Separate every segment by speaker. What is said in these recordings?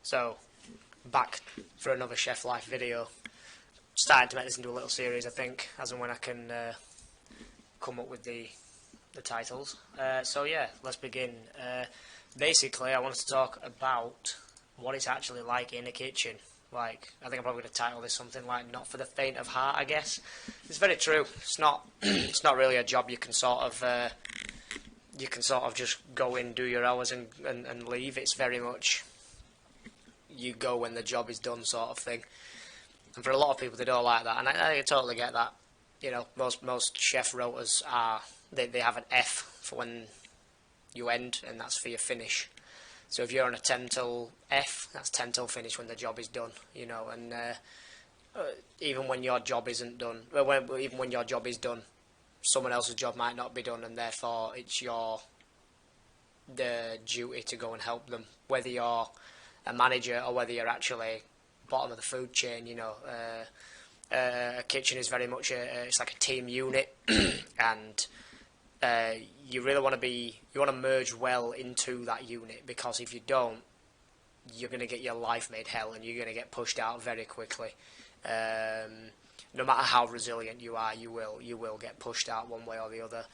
Speaker 1: So, back for another Chef Life video. Starting to make this into a little series, I think, as and when I can come up with the titles. So yeah, let's begin. Basically, I wanted to talk about what it's actually like in a kitchen. Like, I think I'm probably going to title this something like "Not for the Faint of Heart." I guess it's very true. It's not. It's not really a job you can sort of just go in, do your hours, and leave. It's very much you go when the job is done, sort of thing. And for a lot of people, they don't like that, and I totally get that. You know, most chef rotas are they have an F for when you end, and that's for your finish. So if you're on a 10 till F, that's 10 till finish when the job is done. You know, and even when your job isn't done, even when your job is done, someone else's job might not be done, and therefore it's the duty to go and help them, whether you're a manager or whether you're actually bottom of the food chain. You know, a kitchen is very much it's like a team unit, and you really want to merge well into that unit, because if you don't, you're going to get your life made hell, and you're going to get pushed out very quickly. No matter how resilient you are, you will get pushed out one way or the other.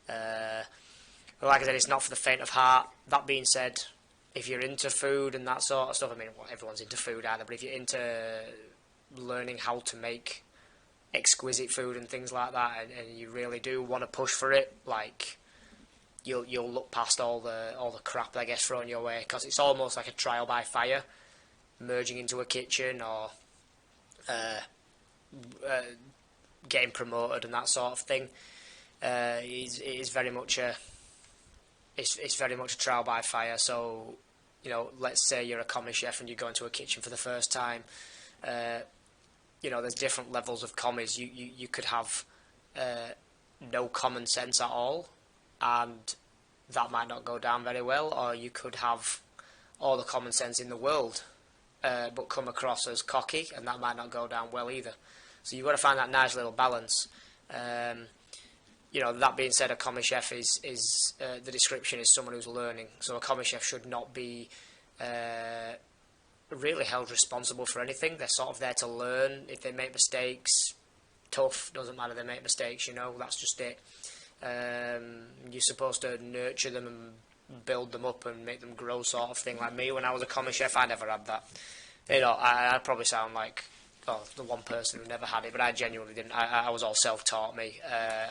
Speaker 1: But like I said, it's not for the faint of heart. That being said, if you're into food and that sort of stuff, I mean, well, everyone's into food either, but if you're into learning how to make exquisite food and things like that, and you really do want to push for it, like, you'll look past all the crap that gets thrown your way, because it's almost like a trial by fire, merging into a kitchen or getting promoted and that sort of thing. It is very much it's very much a trial by fire. So, you know, let's say you're a commis chef and you go into a kitchen for the first time. You know, there's different levels of commis. You could have no common sense at all, and that might not go down very well, or you could have all the common sense in the world, but come across as cocky, and that might not go down well either. So you've got to find that nice little balance. You know, that being said, a commis chef is the description is someone who's learning. So a commis chef should not be really held responsible for anything. They're sort of there to learn. If they make mistakes, tough, doesn't matter, they make mistakes, you know, that's just it. You're supposed to nurture them and build them up and make them grow, sort of thing. Like me, when I was a commis chef, I never had that. You know, I probably sound like the one person who never had it, but I genuinely didn't. I was all self-taught, me.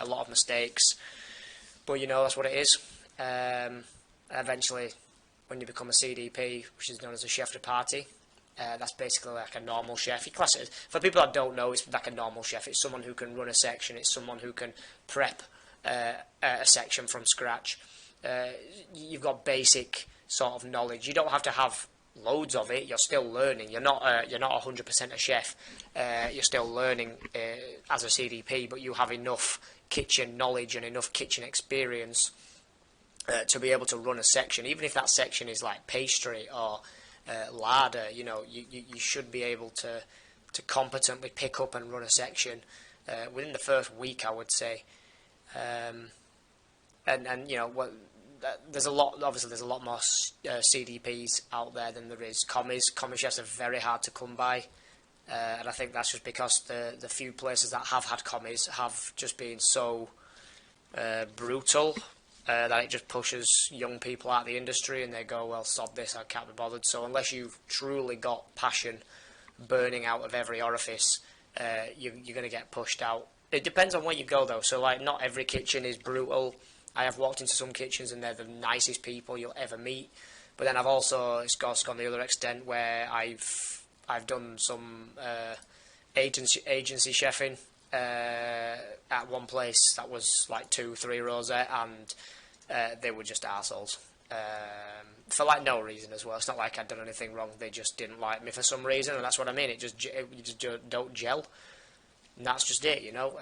Speaker 1: A lot of mistakes, but you know, that's what it is. Eventually, when you become a CDP, which is known as a chef de partie, that's basically like a normal chef. You class it, for people that don't know, it's like a normal chef. It's someone who can run a section. It's someone who can prep a section from scratch. You've got basic sort of knowledge. You don't have to have loads of it. You're still learning. You're not 100% a chef. You're still learning as a CDP, but you have enough kitchen knowledge and enough kitchen experience to be able to run a section, even if that section is like pastry or larder. You know, you should be able to competently pick up and run a section within the first week, I would say. And you know, there's a lot more CDPs out there than there is commis. Commis chefs are very hard to come by, and I think that's just because the few places that have had commis have just been so brutal that it just pushes young people out of the industry, and they go, well, sod this, I can't be bothered. So unless you've truly got passion burning out of every orifice, you're going to get pushed out. It depends on where you go, though. So, like, not every kitchen is brutal. I have walked into some kitchens and they're the nicest people you'll ever meet. But then I've also gone the other extent where I've done some agency chefing at one place that was like 2-3 rows there, and they were just arseholes. For like no reason as well. It's not like I'd done anything wrong. They just didn't like me for some reason, and that's what I mean. You just don't gel. And that's just it, you know.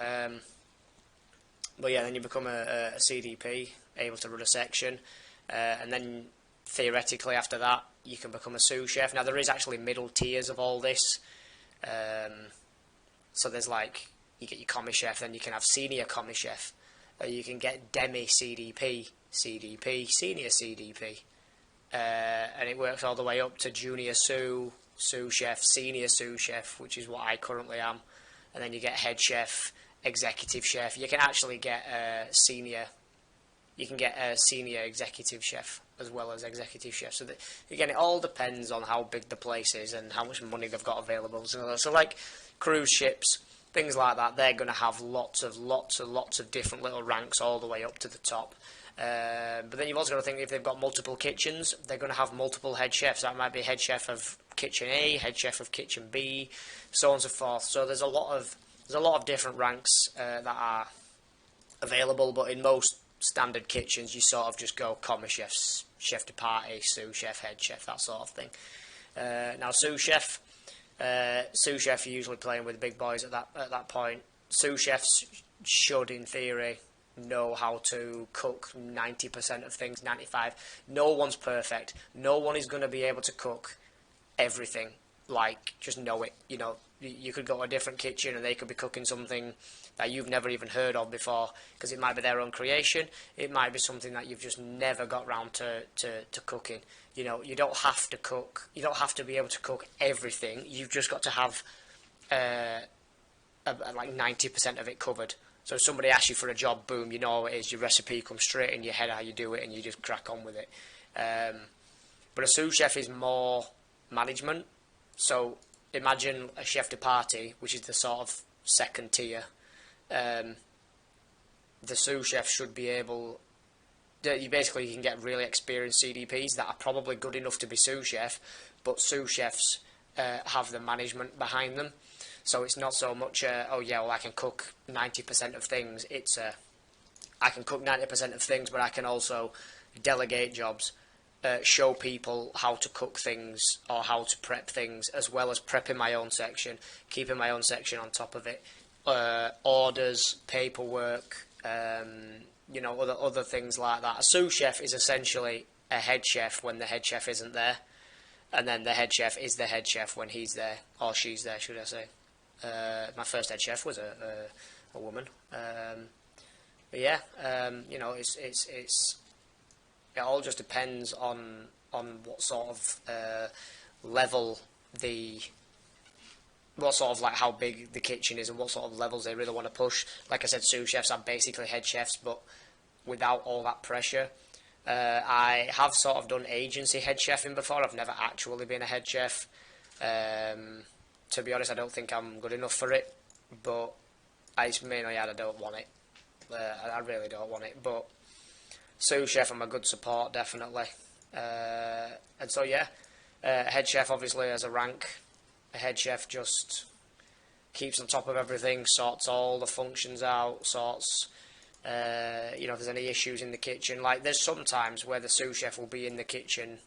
Speaker 1: But yeah, then you become a CDP, able to run a section, and then theoretically after that you can become a sous chef. Now there is actually middle tiers of all this. So there's like, you get your commis chef, then you can have senior commis chef, you can get demi CDP, senior CDP, and it works all the way up to junior sous chef, senior sous chef, which is what I currently am, and then you get head chef, executive chef. You can actually get a senior executive chef as well as executive chef. So that, again, it all depends on how big the place is and how much money they've got available. So like cruise ships, things like that, they're going to have lots of different little ranks all the way up to the top. But then you've also got to think, if they've got multiple kitchens, they're going to have multiple head chefs. That might be head chef of kitchen A, head chef of kitchen B, so on and so forth. So there's a lot of different ranks that are available. But in most standard kitchens, you sort of just go commis chefs, chef de partie, sous chef, head chef, that sort of thing. Now sous chef, you're usually playing with the big boys at that point. Sous chefs should, in theory, know how to cook 90% of things, 95%. No one's perfect. No one is going to be able to cook everything. Like, just know it. You know, you could go to a different kitchen and they could be cooking something that you've never even heard of before, because it might be their own creation. It might be something that you've just never got round to cooking. You know, you don't have to cook. You don't have to be able to cook everything. You've just got to have like 90% of it covered. So if somebody asks you for a job, boom, you know what it is. Your recipe comes straight in your head how you do it, and you just crack on with it. But a sous chef is more management. So imagine a chef de partie, which is the sort of second tier. The sous chef should be able... You can get really experienced CDPs that are probably good enough to be sous chef, but sous chefs have the management behind them. So it's not so much, I can cook 90% of things. It's, I can cook 90% of things, but I can also delegate jobs, show people how to cook things or how to prep things, as well as prepping my own section, keeping my own section on top of it, orders, paperwork, other things like that. A sous chef is essentially a head chef when the head chef isn't there, and then the head chef is the head chef when he's there, or she's there, should I say. My first head chef was a woman. It all just depends on what sort of level how big the kitchen is and what sort of levels they really want to push. Like I said, sous chefs are basically head chefs, but without all that pressure. I have sort of done agency head chefing before. I've never actually been a head chef. To be honest, I don't think I'm good enough for it, but I don't want it. I really don't want it, but sous chef, I'm a good support, definitely. And so, head chef obviously has a rank. A head chef just keeps on top of everything, sorts all the functions out, if there's any issues in the kitchen. Like, there's some times where the sous chef will be in the kitchen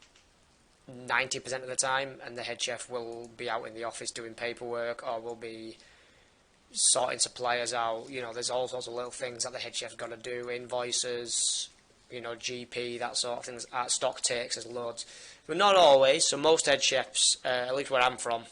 Speaker 1: 90% of the time, and the head chef will be out in the office doing paperwork, or will be sorting suppliers out. There's all sorts of little things that the head chef's got to do, invoices, GP, that sort of things. Stock takes, there's loads. But not always. So most head chefs, at least where I'm from,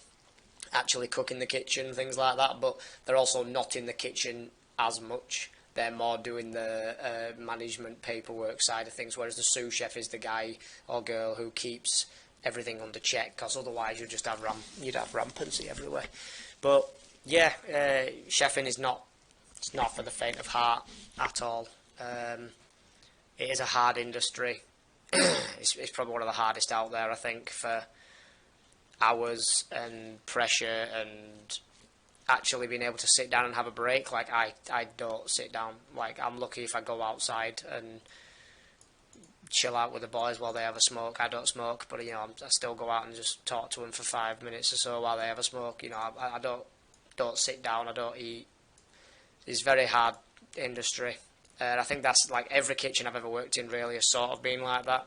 Speaker 1: actually cook in the kitchen, things like that, but they're also not in the kitchen as much. They're more doing the management paperwork side of things, whereas the sous chef is the guy or girl who keeps everything under check, because otherwise you'd just have rampancy everywhere. But chefing is not for the faint of heart at all. It is a hard industry. It's probably one of the hardest out there, I think, for hours and pressure and actually being able to sit down and have a break. Like, I don't sit down. Like, I'm lucky if I go outside and chill out with the boys while they have a smoke. I don't smoke, but I still go out and just talk to them for 5 minutes or so while they have a smoke. I don't sit down. I don't eat. It's a very hard industry, and I think that's like every kitchen I've ever worked in really has sort of been like that.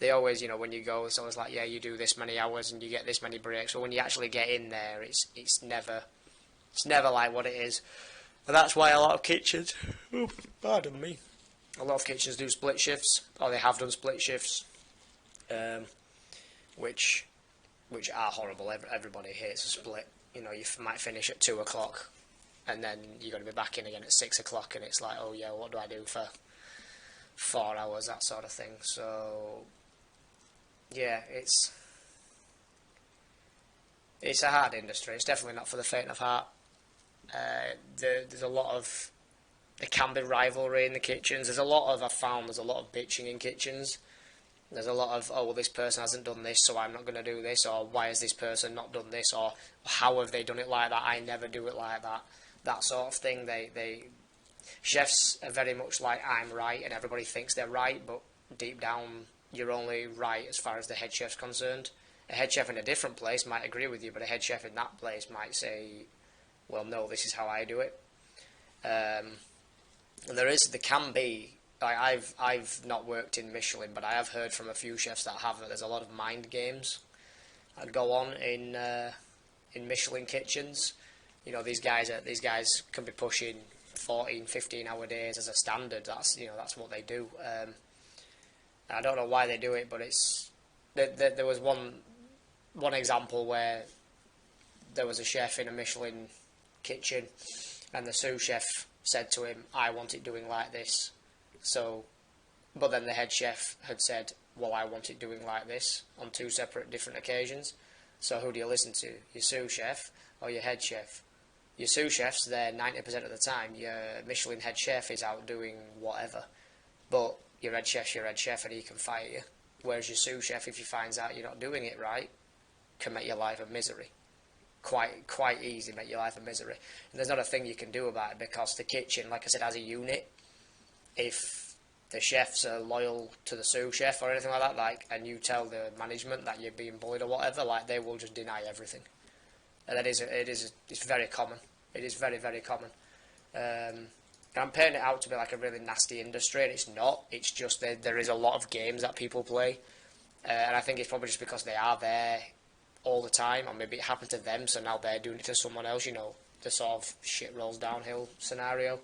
Speaker 1: They always, when you go, it's always like, you do this many hours and you get this many breaks. But when you actually get in there, it's never like what it is. And that's why a lot of kitchens, pardon me, a lot of kitchens do split shifts, or they have done split shifts, which are horrible. Everybody hates a split. You might finish at 2 o'clock, and then you're going to be back in again at 6 o'clock, and it's like, what do I do for 4 hours, that sort of thing. So, yeah, it's a hard industry. It's definitely not for the faint of heart. There's a lot of there can be rivalry in the kitchens. I've found there's a lot of bitching in kitchens. There's a lot of, oh, well, this person hasn't done this, so I'm not going to do this, or why has this person not done this, or how have they done it like that? I never do it like that. That sort of thing. Chefs are very much like, I'm right, and everybody thinks they're right, but deep down, you're only right as far as the head chef's concerned. A head chef in a different place might agree with you, but a head chef in that place might say, well, no, this is how I do it. And there can be, like, I've not worked in Michelin, but I have heard from a few chefs that have that there's a lot of mind games that go on in Michelin kitchens. You know, these guys can be pushing 14, 15-hour days as a standard. That's what they do. I don't know why they do it, but there was one example where there was a chef in a Michelin kitchen, and the sous chef said to him, I want it doing like this. So, but then the head chef had said, well, I want it doing like this on two separate different occasions. So who do you listen to? Your sous chef or your head chef? Your sous chef's there 90% of the time. Your Michelin head chef is out doing whatever. But your head chef's your head chef, and he can fire you. Whereas your sous chef, if he finds out you're not doing it right, can make your life a misery. Quite easy, make your life a misery. And there's not a thing you can do about it, because the kitchen, like I said, as a unit, if the chefs are loyal to the sous chef or anything like that, and you tell the management that you're being bullied or whatever, they will just deny everything. And it's very common. It is very, very common. I'm painting it out to be like a really nasty industry, and it's not. It's just there is a lot of games that people play, and I think it's probably just because they are there all the time, or maybe it happened to them, so now they're doing it to someone else. You know, the sort of shit rolls downhill scenario.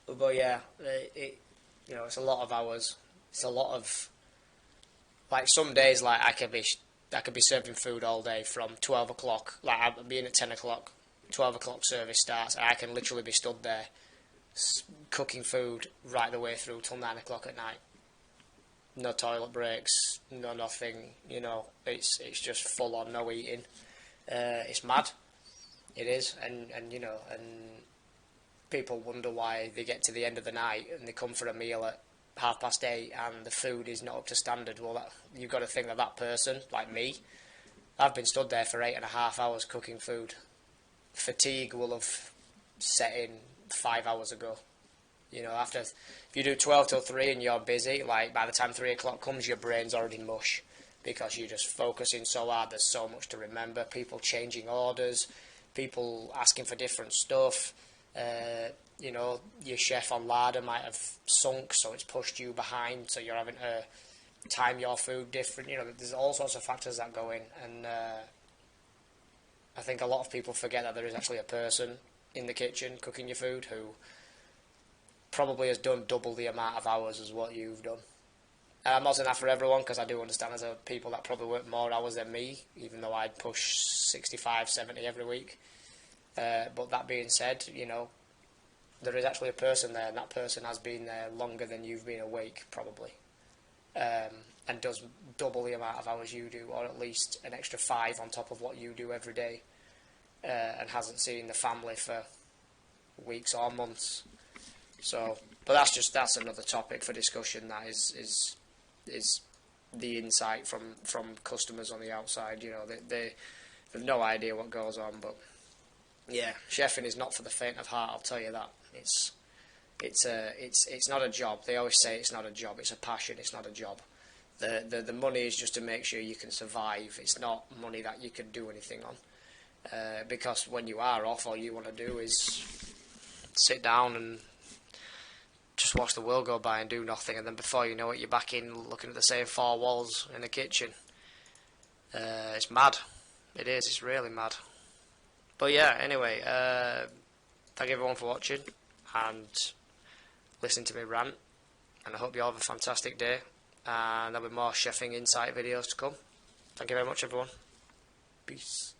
Speaker 1: But yeah, it's a lot of hours. It's a lot of, some days, I could be serving food all day from 12 o'clock. I'll be in at 10 o'clock. 12 o'clock service starts, and I can literally be stood there cooking food right the way through till 9 o'clock at night. No toilet breaks, no nothing. It's just full on, no eating. It's mad. It is, and people wonder why they get to the end of the night and they come for a meal at 8:30 and the food is not up to standard. Well, you've got to think that person, like me, I've been stood there for 8.5 hours cooking food. Fatigue will have set in 5 hours ago. If you do 12 till 3 and you're busy, by the time 3 o'clock comes, your brain's already mush, because you're just focusing so hard. There's so much to remember. People changing orders, people asking for different stuff. Your chef on larder might have sunk, so it's pushed you behind, so you're having to time your food different. There's all sorts of factors that go in, and I think a lot of people forget that there is actually a person in the kitchen cooking your food who probably has done double the amount of hours as what you've done. And I'm not saying that for everyone, because I do understand there's people that probably work more hours than me, even though I'd push 65, 70 every week. But that being said, there is actually a person there, and that person has been there longer than you've been awake, probably. And does double the amount of hours you do, or at least an extra 5 on top of what you do every day, and hasn't seen the family for weeks or months. So, but that's another topic for discussion. That is the insight from customers on the outside. They have no idea what goes on. But yeah, chefing is not for the faint of heart. I'll tell you that. It's not a job. They always say it's not a job. It's a passion. It's not a job. The money is just to make sure you can survive. It's not money that you can do anything on. Because when you are off, all you want to do is sit down and just watch the world go by and do nothing, and then before you know it, you're back in looking at the same 4 walls in the kitchen. It's mad. It is. It's really mad. But yeah, anyway, thank everyone for watching and listening to me rant, and I hope you all have a fantastic day, and there'll be more chefing insight videos to come. Thank you very much, everyone. Peace.